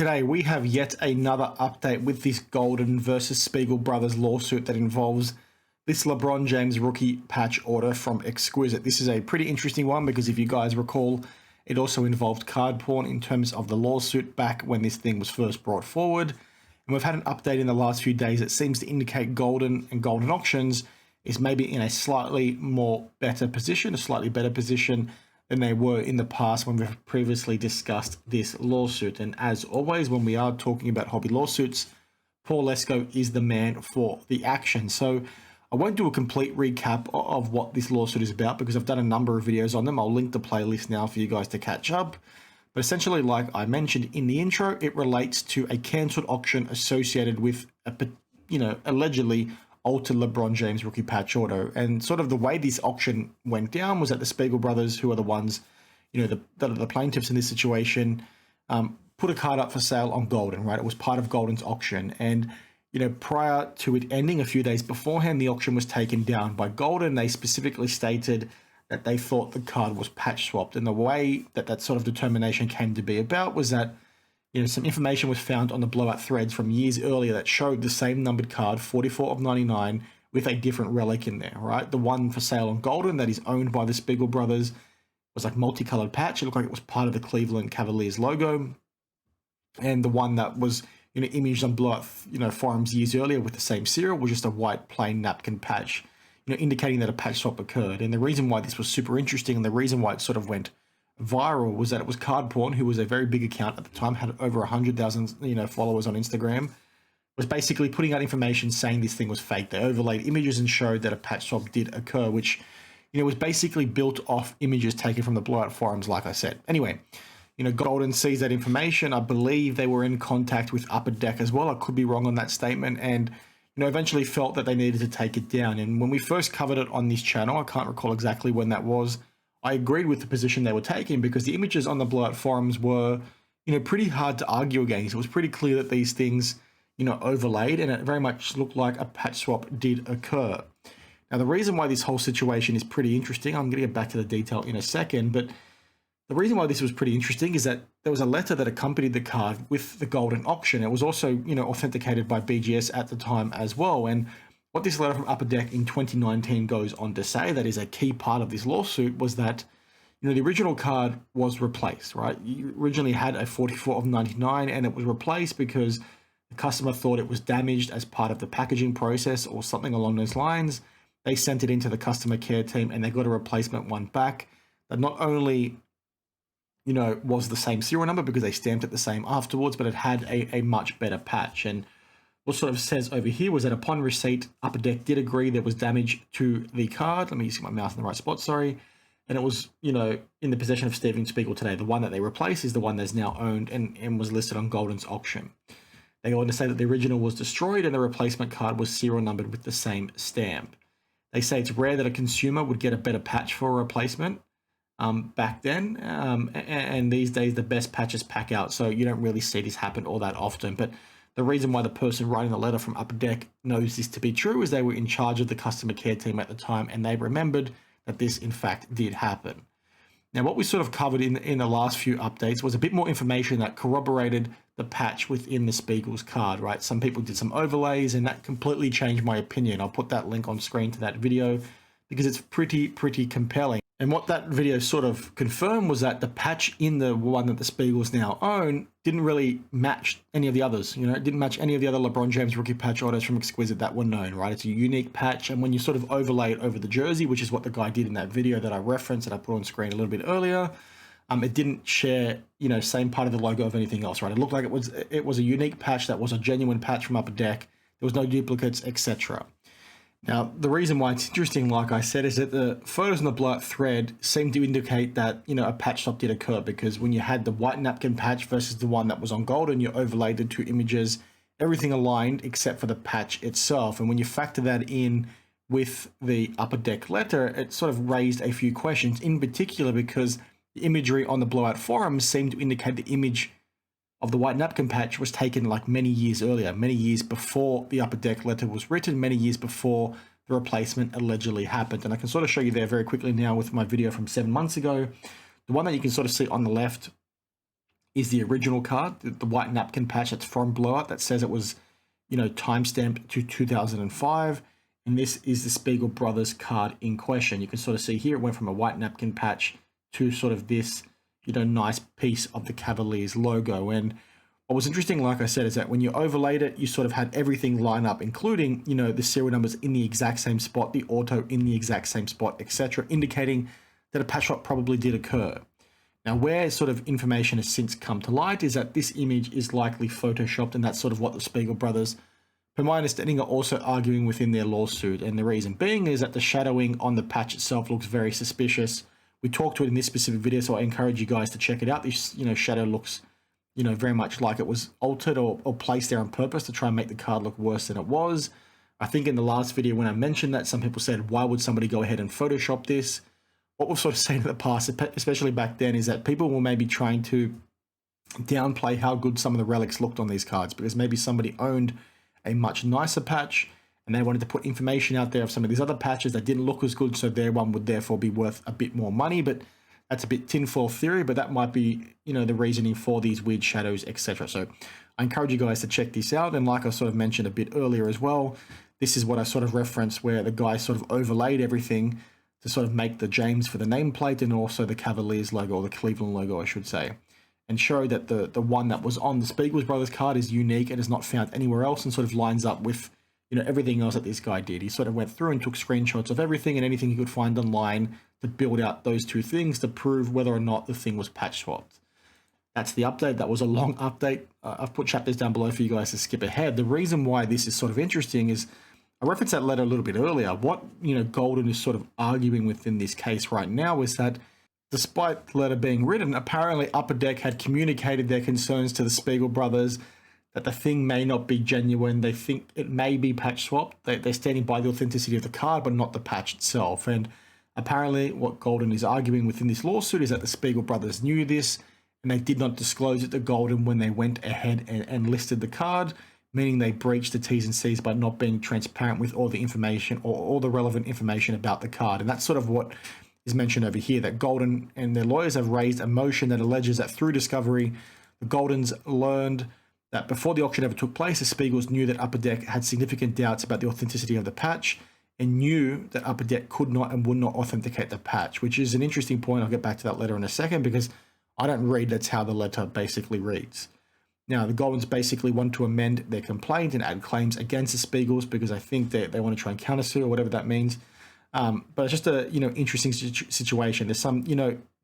today we have yet another update with this Goldin versus Spiegel Brothers lawsuit that involves this LeBron James rookie patch order from Exquisite. This is a pretty interesting one because if you guys recall, it also involved card porn in terms of the lawsuit back when this thing was first brought forward. And we've had an update in the last few days that seems to indicate Goldin and Goldin Auctions is maybe in a slightly better position than they were in the past when we've previously discussed this lawsuit. And as always, when we are talking about hobby lawsuits, Paul Lesko is the man for the action. So I won't do a complete recap of what this lawsuit is about because I've done a number of videos on them. I'll link the playlist now for you guys to catch up. But essentially, like I mentioned in the intro, it relates to a cancelled auction associated with a, allegedly altered LeBron James rookie patch order. And sort of the way this auction went down was that the Spiegel brothers, who are the ones, the plaintiffs in this situation, put a card up for sale on Goldin, right? It was part of Goldin's auction. And, prior to it ending a few days beforehand, the auction was taken down by Goldin. They specifically stated that they thought the card was patch swapped. And the way that sort of determination came to be about was that some information was found on the blowout threads from years earlier that showed the same numbered card, 44 of 99, with a different relic in there, right? The one for sale on Goldin that is owned by the Spiegel brothers was like multicolored patch. It looked like it was part of the Cleveland Cavaliers logo. And the one that was, imaged on blowout, forums years earlier with the same serial was just a white plain napkin patch, indicating that a patch swap occurred. And the reason why this was super interesting and the reason why it sort of went viral was that it was Card Porn, who was a very big account at the time, had over 100,000 followers on Instagram, was basically putting out information saying this thing was fake. They overlaid images and showed that a patch swap did occur, which was basically built off images taken from the blowout forums, like I said. Anyway, Goldin sees that information. I believe they were in contact with Upper Deck as well. I could be wrong on that statement, and eventually felt that they needed to take it down. And when we first covered it on this channel, I can't recall exactly when that was, I agreed with the position they were taking because the images on the blowout forums were, pretty hard to argue against. It was pretty clear that these things, overlaid, and it very much looked like a patch swap did occur. Now, the reason why this whole situation is pretty interesting, I'm going to get back to the detail in a second, but the reason why this was pretty interesting is that there was a letter that accompanied the card with the Goldin auction. It was also, authenticated by BGS at the time as well. And what this letter from Upper Deck in 2019 goes on to say, that is a key part of this lawsuit, was that, the original card was replaced, right? You originally had a 44 of 99 and it was replaced because the customer thought it was damaged as part of the packaging process or something along those lines. They sent it into the customer care team and they got a replacement one back that not only, was the same serial number because they stamped it the same afterwards, but it had a much better patch. And what sort of says over here was that upon receipt, Upper Deck did agree there was damage to the card. Let me just get my mouth in the right spot, sorry. And it was, in the possession of Steven Spiegel today. The one that they replaced is the one that's now owned and was listed on Goldin's auction. They go on to say that the original was destroyed and the replacement card was serial numbered with the same stamp. They say it's rare that a consumer would get a better patch for a replacement back then. And these days, the best patches pack out. So you don't really see this happen all that often. But the reason why the person writing the letter from Upper Deck knows this to be true is they were in charge of the customer care team at the time and they remembered that this in fact did happen. Now, what we sort of covered in the last few updates was a bit more information that corroborated the patch within the Spiegel's card, right? Some people did some overlays and that completely changed my opinion. I'll put that link on screen to that video because it's pretty compelling. And what that video sort of confirmed was that the patch in the one that the Spiegels now own didn't really match any of the others. It didn't match any of the other LeBron James rookie patch orders from Exquisite that were known, right? It's a unique patch. And when you sort of overlay it over the jersey, which is what the guy did in that video that I referenced and I put on screen a little bit earlier, it didn't share, same part of the logo of anything else, right? It looked like it was a unique patch that was a genuine patch from Upper Deck. There was no duplicates, etc. Now, the reason why it's interesting, like I said, is that the photos in the blowout thread seem to indicate that, a patch swap did occur because when you had the white napkin patch versus the one that was on Goldin, you overlaid the two images, everything aligned except for the patch itself. And when you factor that in with the Upper Deck letter, it sort of raised a few questions, in particular because the imagery on the blowout forums seemed to indicate the image of the white napkin patch was taken like many years earlier, many years before the Upper Deck letter was written, many years before the replacement allegedly happened. And I can sort of show you there very quickly now with my video from 7 months ago. The one that you can sort of see on the left is the original card, the white napkin patch that's from Blowout that says it was, timestamped to 2005. And this is the Spiegel Brothers card in question. You can sort of see here it went from a white napkin patch to sort of this, nice piece of the Cavaliers logo. And what was interesting, like I said, is that when you overlaid it, you sort of had everything line up, including, the serial numbers in the exact same spot, the auto in the exact same spot, etc., indicating that a patch swap probably did occur. Now, where sort of information has since come to light is that this image is likely photoshopped, and that's sort of what the Spiegel brothers, from my understanding, are also arguing within their lawsuit. And the reason being is that the shadowing on the patch itself looks very suspicious. We talked to it in this specific video, so I encourage you guys to check it out. This, shadow looks, very much like it was altered or placed there on purpose to try and make the card look worse than it was. I think in the last video when I mentioned that, some people said, why would somebody go ahead and Photoshop this? What we've sort of seen in the past, especially back then, is that people were maybe trying to downplay how good some of the relics looked on these cards, because maybe somebody owned a much nicer patch and they wanted to put information out there of some of these other patches that didn't look as good, so their one would therefore be worth a bit more money. But that's a bit tinfoil theory, but that might be, the reasoning for these weird shadows, etc. So I encourage you guys to check this out. And like I sort of mentioned a bit earlier as well, this is what I sort of referenced, where the guy sort of overlaid everything to sort of make the James for the nameplate and also the Cavaliers logo, or the Cleveland logo, I should say, and show that the one that was on the Spiegel Brothers card is unique and is not found anywhere else, and sort of lines up with, everything else that this guy did. He sort of went through and took screenshots of everything and anything he could find online to build out those two things to prove whether or not the thing was patch swapped. That's the update. That was a long update. I've put chapters down below for you guys to skip ahead. The reason why this is sort of interesting is I referenced that letter a little bit earlier. What, Goldin is sort of arguing within this case right now is that despite the letter being written, apparently Upper Deck had communicated their concerns to the Spiegel brothers that the thing may not be genuine. They think it may be patch swapped. They're standing by the authenticity of the card, but not the patch itself. And apparently what Goldin is arguing within this lawsuit is that the Spiegel brothers knew this, and they did not disclose it to Goldin when they went ahead and listed the card, meaning they breached the T's and C's by not being transparent with all the information or all the relevant information about the card. And that's sort of what is mentioned over here, that Goldin and their lawyers have raised a motion that alleges that through discovery, the Goldins learned that before the auction ever took place, the Spiegels knew that Upper Deck had significant doubts about the authenticity of the patch and knew that Upper Deck could not and would not authenticate the patch, which is an interesting point. I'll get back to that letter in a second, because I don't read that's how the letter basically reads. Now, the Goldins basically want to amend their complaint and add claims against the Spiegels because I think they want to try and countersue or whatever that means. But it's just a, interesting situation. There's some,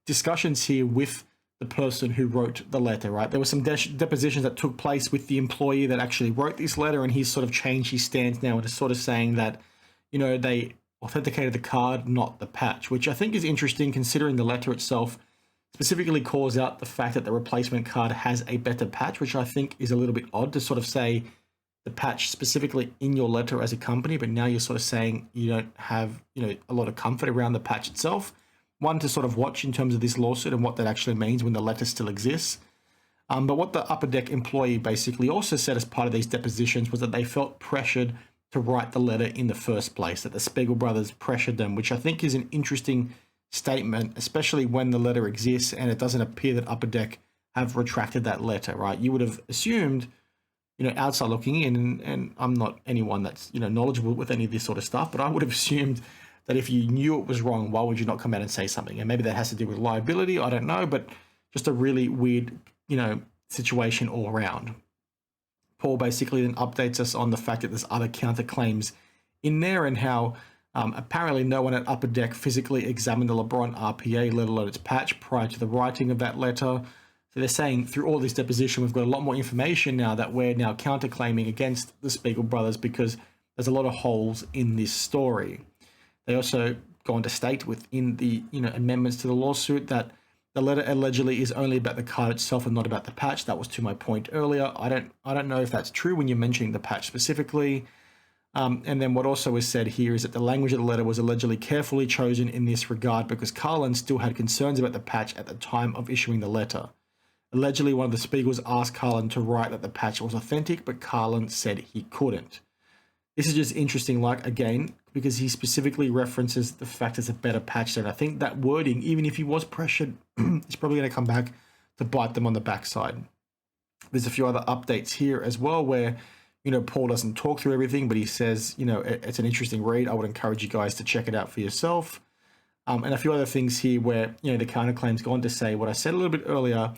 discussions here with the person who wrote the letter, right? There were some depositions that took place with the employee that actually wrote this letter, and he's sort of changed his stance now into sort of saying that, they authenticated the card, not the patch, which I think is interesting considering the letter itself specifically calls out the fact that the replacement card has a better patch, which I think is a little bit odd to sort of say the patch specifically in your letter as a company, but now you're sort of saying you don't have, a lot of comfort around the patch itself. One to sort of watch in terms of this lawsuit and what that actually means when the letter still exists. But what the Upper Deck employee basically also said as part of these depositions was that they felt pressured to write the letter in the first place, that the Spiegel brothers pressured them, which I think is an interesting statement, especially when the letter exists and it doesn't appear that Upper Deck have retracted that letter, right? You would have assumed, outside looking in, and I'm not anyone that's, knowledgeable with any of this sort of stuff, but I would have assumed that if you knew it was wrong, why would you not come out and say something? And maybe that has to do with liability, I don't know, but just a really weird, situation all around. Paul basically then updates us on the fact that there's other counterclaims in there and how apparently no one at Upper Deck physically examined the LeBron RPA, let alone its patch, prior to the writing of that letter. So they're saying through all this deposition, we've got a lot more information now that we're now counterclaiming against the Spiegel brothers because there's a lot of holes in this story. They also go on to state within the amendments to the lawsuit that the letter allegedly is only about the card itself and not about the patch. That was to my point earlier. I don't know if that's true when you're mentioning the patch specifically. And then what also is said here is that the language of the letter was allegedly carefully chosen in this regard because Carlin still had concerns about the patch at the time of issuing the letter. Allegedly, one of the Spiegels asked Carlin to write that the patch was authentic, but Carlin said he couldn't. This is just interesting, again, because he specifically references the fact it's a better patch. And I think that wording, even if he was pressured, he's probably going to come back to bite them on the backside. There's a few other updates here as well where, Paul doesn't talk through everything, but he says, it's an interesting read. I would encourage you guys to check it out for yourself. And a few other things here where, the counterclaim's gone to say what I said a little bit earlier.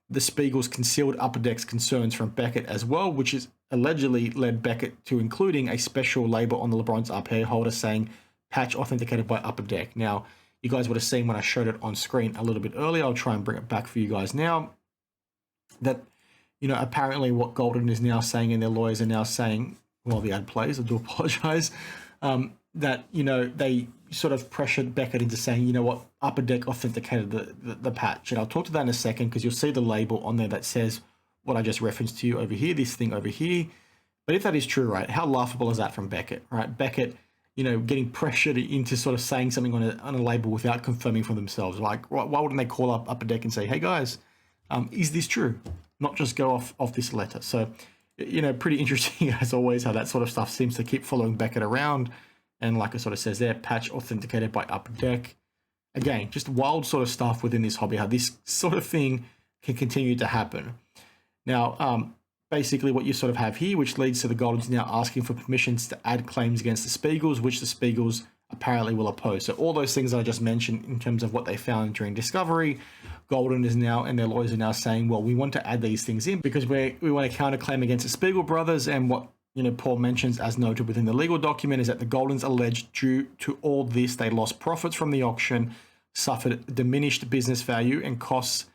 The Spiegel's concealed upper deck's concerns from Beckett as well, which is allegedly led Beckett to including a special label on the LeBron's RPA holder saying patch authenticated by upper deck. Now, you guys would have seen when I showed it on screen a little bit earlier. I'll try and bring it back for you guys now. That, apparently what Goldin is now saying and their lawyers are now saying, while the ad plays, I do apologize, that, they sort of pressured Beckett into saying, what, upper deck authenticated the patch. And I'll talk to that in a second because you'll see the label on there that says what I just referenced to you over here, this thing over here. But if that is true, right, how laughable is that from Beckett, right? Beckett, getting pressured into sort of saying something on a label without confirming for themselves. Like, why wouldn't they call up upper deck and say, hey guys, is this true? Not just go off this letter. So, pretty interesting as always how that sort of stuff seems to keep following Beckett around. And like it sort of says there, patch authenticated by upper deck. Again, just wild sort of stuff within this hobby, how this sort of thing can continue to happen. Now, basically what you sort of have here, which leads to the Goldins now asking for permissions to add claims against the Spiegels, which the Spiegels apparently will oppose. So all those things I just mentioned in terms of what they found during discovery, Goldin is now, and their lawyers are now saying, well, we want to add these things in because we want to counterclaim against the Spiegel brothers. And what, Paul mentions as noted within the legal document is that the Goldins alleged due to all this, they lost profits from the auction, suffered diminished business value and costs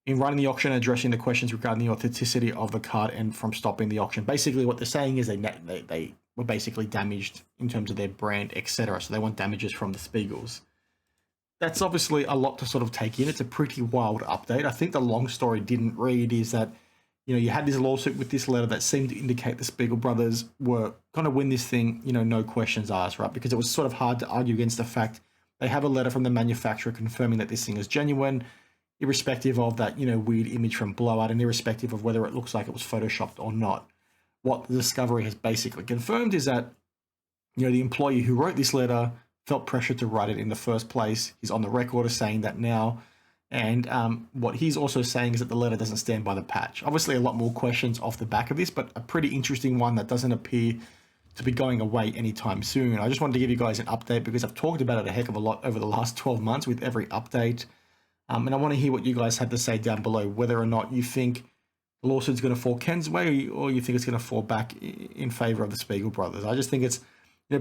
in running the auction and addressing the questions regarding the authenticity of the card and from stopping the auction. Basically, what they're saying is they were basically damaged in terms of their brand, etc. So they want damages from the Spiegels. That's obviously a lot to sort of take in. It's a pretty wild update. I think the long story didn't read is that, you had this lawsuit with this letter that seemed to indicate the Spiegel brothers were going to win this thing, no questions asked, right? Because it was sort of hard to argue against the fact they have a letter from the manufacturer confirming that this thing is genuine, irrespective of that, weird image from Blowout and irrespective of whether it looks like it was photoshopped or not. What the discovery has basically confirmed is that, the employee who wrote this letter felt pressured to write it in the first place. He's on the record as saying that now. And what he's also saying is that the letter doesn't stand by the patch. Obviously, a lot more questions off the back of this, but a pretty interesting one that doesn't appear to be going away anytime soon. I just wanted to give you guys an update because I've talked about it a heck of a lot over the last 12 months with every update. And I want to hear what you guys have to say down below, whether or not you think the lawsuit's going to fall Ken's way or you think it's going to fall back in favor of the Spiegel brothers. I just think it's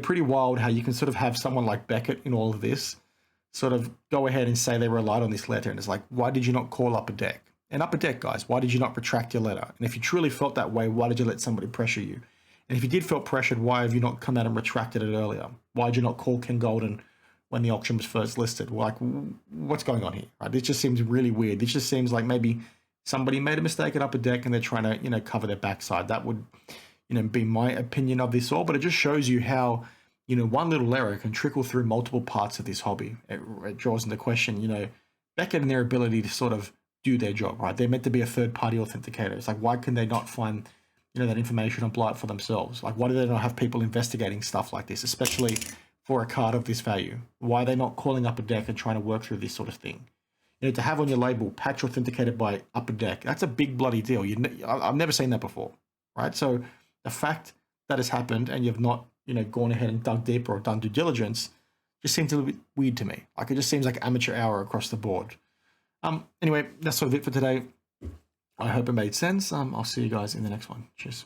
pretty wild how you can sort of have someone like Beckett in all of this sort of go ahead and say they relied on this letter. And it's like, why did you not call Upper Deck? And Upper Deck, guys, why did you not retract your letter? And if you truly felt that way, why did you let somebody pressure you? And if you did feel pressured, why have you not come out and retracted it earlier? Why did you not call Ken Goldin when the auction was first listed? Like, what's going on here? Right? This just seems really weird. This just seems like maybe somebody made a mistake at Upper Deck and they're trying to, cover their backside. That would, be my opinion of this all. But it just shows you how, one little error can trickle through multiple parts of this hobby. It draws into question, Beckett and their ability to sort of do their job, right? They're meant to be a third-party authenticator. It's like, why can they not find, that information on Blight for themselves? Like, why do they not have people investigating stuff like this, especially for a card of this value? Why are they not calling Upper Deck and trying to work through this sort of thing? To have on your label, patch authenticated by Upper Deck, that's a big bloody deal. I've never seen that before, right? So the fact that has happened and you've not, gone ahead and dug deeper or done due diligence just seems a little bit weird to me. Like, it just seems like amateur hour across the board. Anyway, that's sort of it for today. I hope it made sense. I'll see you guys in the next one. Cheers.